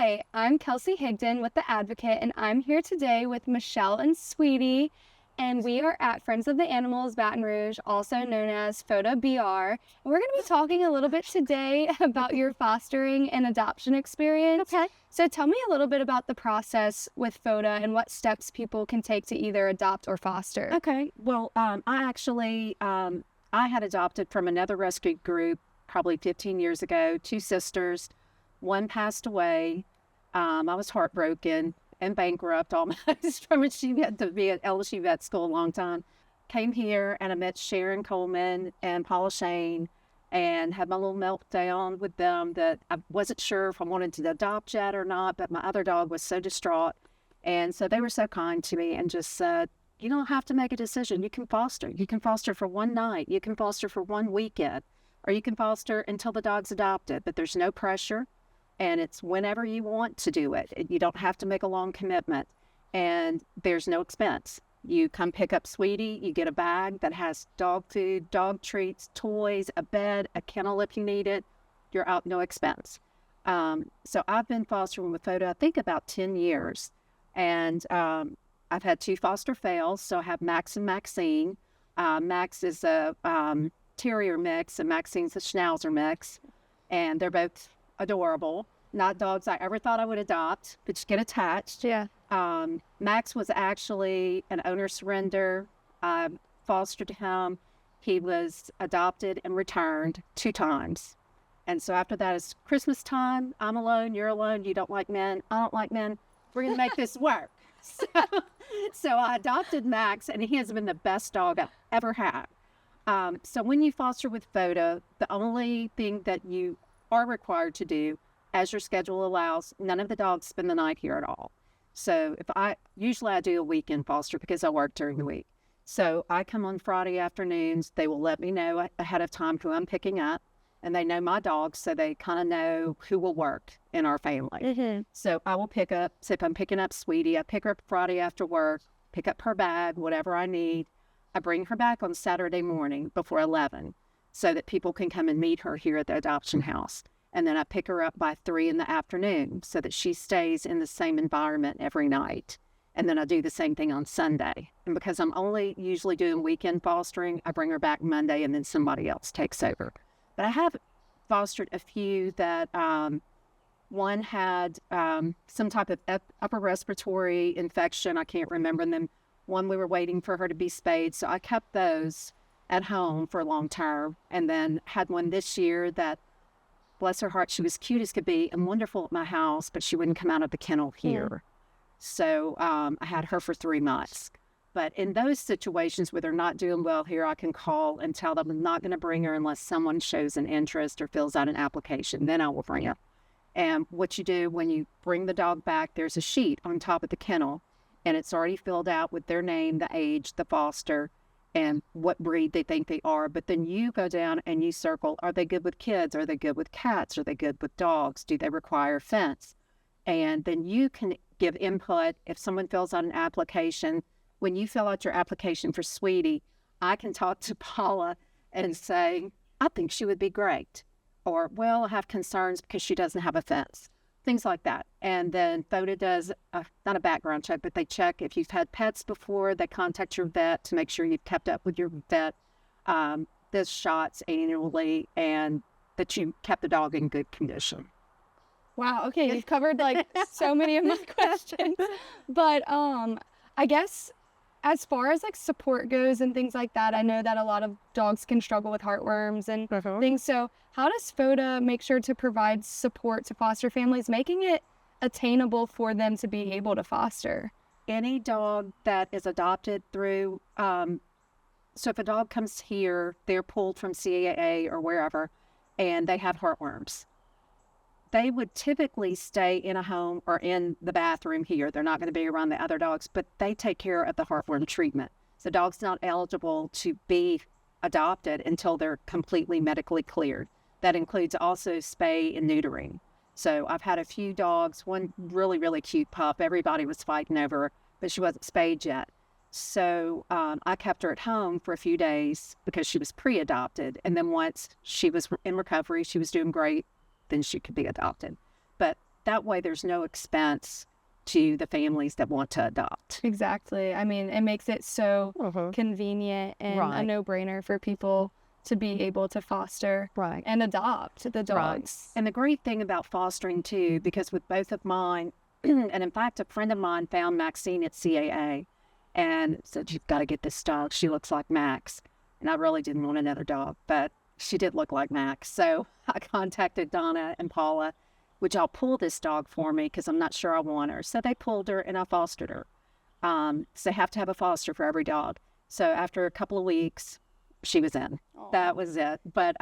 Hi, I'm Kelsey Higdon with The Advocate, and I'm here today with Michelle and Sweetie, and we are at Friends of the Animals Baton Rouge, also known as FOTA BR. And we're going to be talking a little bit today about your fostering and adoption experience. Okay. So tell me a little bit about the process with FOTA and what steps people can take to either adopt or foster. Okay. Well, I had adopted from another rescue group probably 15 years ago, two sisters. One passed away. I was heartbroken and bankrupt almost from it. She had to be at LSU vet school a long time. Came here and I met Sharon Coleman and Paula Shane and had my little meltdown with them that I wasn't sure if I wanted to adopt yet or not, but my other dog was so distraught. And so they were so kind to me and just said, you don't have to make a decision. You can foster. You can foster for one night. You can foster for one weekend, or you can foster until the dog's adopted, but there's no pressure. And it's whenever you want to do it. You don't have to make a long commitment, and there's no expense. You come pick up Sweetie, you get a bag that has dog food, dog treats, toys, a bed, a kennel if you need it. You're out, no expense. So I've been fostering with FOTA, I think about 10 years. And I've had two foster fails. So I have Max and Maxine. Max is a terrier mix and Maxine's a schnauzer mix. And they're both adorable. Not dogs I ever thought I would adopt, but just get attached. Yeah. Max was actually an owner surrender. I fostered him. He was adopted and returned 2 times. And so after that is Christmas time. I'm alone. You're alone. You don't like men. I don't like men. We're going to make this work. So I adopted Max, and he has been the best dog I've ever had. So when you foster with FOTA, the only thing that you are required to do, as your schedule allows, none of the dogs spend the night here at all. So usually I do a weekend foster because I work during the week. So I come on Friday afternoons. They will let me know ahead of time who I'm picking up, and they know my dogs, so they kind of know who will work in our family. Mm-hmm. So I will pick up, so if I'm picking up Sweetie, I pick her up Friday after work, pick up her bag, whatever I need. I bring her back on Saturday morning before 11 so that people can come and meet her here at the adoption house. And then I pick her up by 3 in the afternoon so that she stays in the same environment every night. And then I do the same thing on Sunday. And because I'm only usually doing weekend fostering, I bring her back Monday and then somebody else takes over. But I have fostered a few that one had some type of upper respiratory infection. I can't remember them. One, we were waiting for her to be spayed. So I kept those at home for a long term, and then had one this year that, bless her heart, she was cute as could be and wonderful at my house, but she wouldn't come out of the kennel here. So I had her for 3 months. But in those situations where they're not doing well here, I can call and tell them I'm not going to bring her unless someone shows an interest or fills out an application. Then I will bring her. And what you do when you bring the dog back, there's a sheet on top of the kennel, and it's already filled out with their name, the age, the foster, and what breed they think they are. But then you go down and you circle, are they good with kids? Are they good with cats? Are they good with dogs? Do they require a fence? And then you can give input. If someone fills out an application, when you fill out your application for Sweetie, I can talk to Paula and say, I think she would be great. Or, well, I have concerns because she doesn't have a fence. Things like that. And then FOTA does, not a background check, but they check if you've had pets before. They contact your vet to make sure you've kept up with your vet, does shots annually, and that you kept the dog in good condition. Wow. Okay. You've covered like so many of my questions, but I guess as far as like support goes and things like that, I know that a lot of dogs can struggle with heartworms and things. So how does FOTA make sure to provide support to foster families, making it attainable for them to be able to foster? Any dog that is adopted through, so if a dog comes here, they're pulled from CAA or wherever, and they have heartworms. They would typically stay in a home or in the bathroom here. They're not going to be around the other dogs, but they take care of the heartworm treatment. So dog's not eligible to be adopted until they're completely medically cleared. That includes also spay and neutering. So I've had a few dogs, one really, really cute pup. Everybody was fighting over her, but she wasn't spayed yet. So I kept her at home for a few days because she was pre-adopted. And then once she was in recovery, she was doing great, then she could be adopted. But that way there's no expense to the families that want to adopt. Exactly. I mean, it makes it so convenient and a no-brainer for people to be able to foster and adopt the dogs. And the great thing about fostering too, because with both of mine, and in fact, a friend of mine found Maxine at CAA and said, "You've got to get this dog. She looks like Max." And I really didn't want another dog, but she did look like Max. So I contacted Donna and Paula, "Would y'all pull this dog for me? Because I'm not sure I want her." So they pulled her and I fostered her. So they have to have a foster for every dog. So after a couple of weeks, she was in. Aww. That was it. But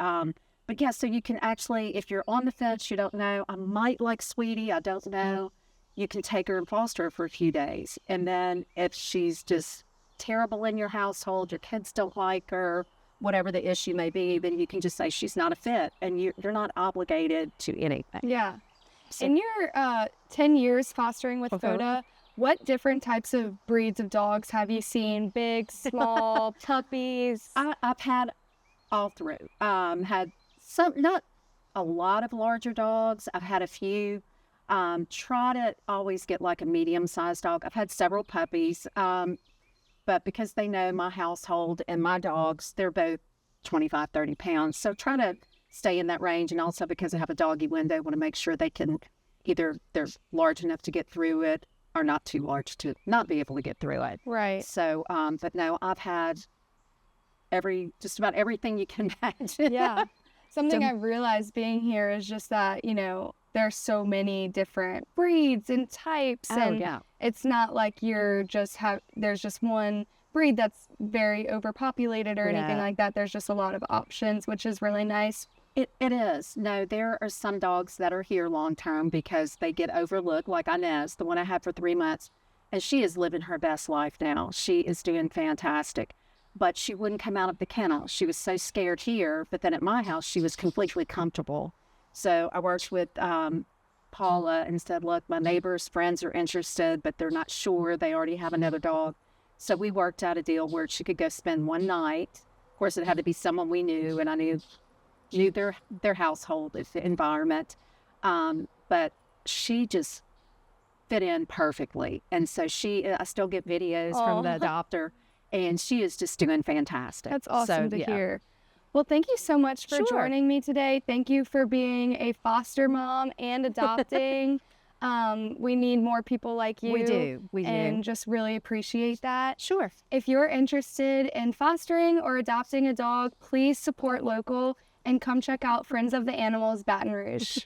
yeah, so you can actually, if you're on the fence, you don't know, I might like Sweetie, I don't know, you can take her and foster her for a few days. And then if she's just terrible in your household, your kids don't like her, whatever the issue may be, then you can just say she's not a fit, and you're not obligated to anything. Yeah. So, in your 10 years fostering with FOTA, what different types of breeds of dogs have you seen? Big, small, puppies? I've had all through. Had some, not a lot of larger dogs. I've had a few. Try to always get like a medium-sized dog. I've had several puppies, but because they know my household and my dogs, they're both 25, 30 pounds. So try to stay in that range. And also because I have a doggy window, I want to make sure they can either they're large enough to get through it or not too large to not be able to get through it. Right. So, but no, I've had just about everything you can imagine. Yeah. Something I've realized being here is just that, you know, there's so many different breeds and types. And it's not like there's just one breed that's very overpopulated or anything like that. There's just a lot of options, which is really nice. It is. No, there are some dogs that are here long term because they get overlooked, like Inez, the one I had for 3 months, and she is living her best life now. She is doing fantastic, but she wouldn't come out of the kennel. She was so scared here, but then at my house, she was completely comfortable. So I worked with Paula and said, "Look, my neighbors' friends are interested, but they're not sure. They already have another dog." So we worked out a deal where she could go spend one night. Of course, it had to be someone we knew, and I knew their household, the environment. But she just fit in perfectly. And so I still get videos from the adopter, and she is just doing fantastic. That's awesome to hear. Well, thank you so much for joining me today. Thank you for being a foster mom and adopting. We need more people like you. We do. And just really appreciate that. Sure. If you're interested in fostering or adopting a dog, please support local and come check out Friends of the Animals Baton Rouge.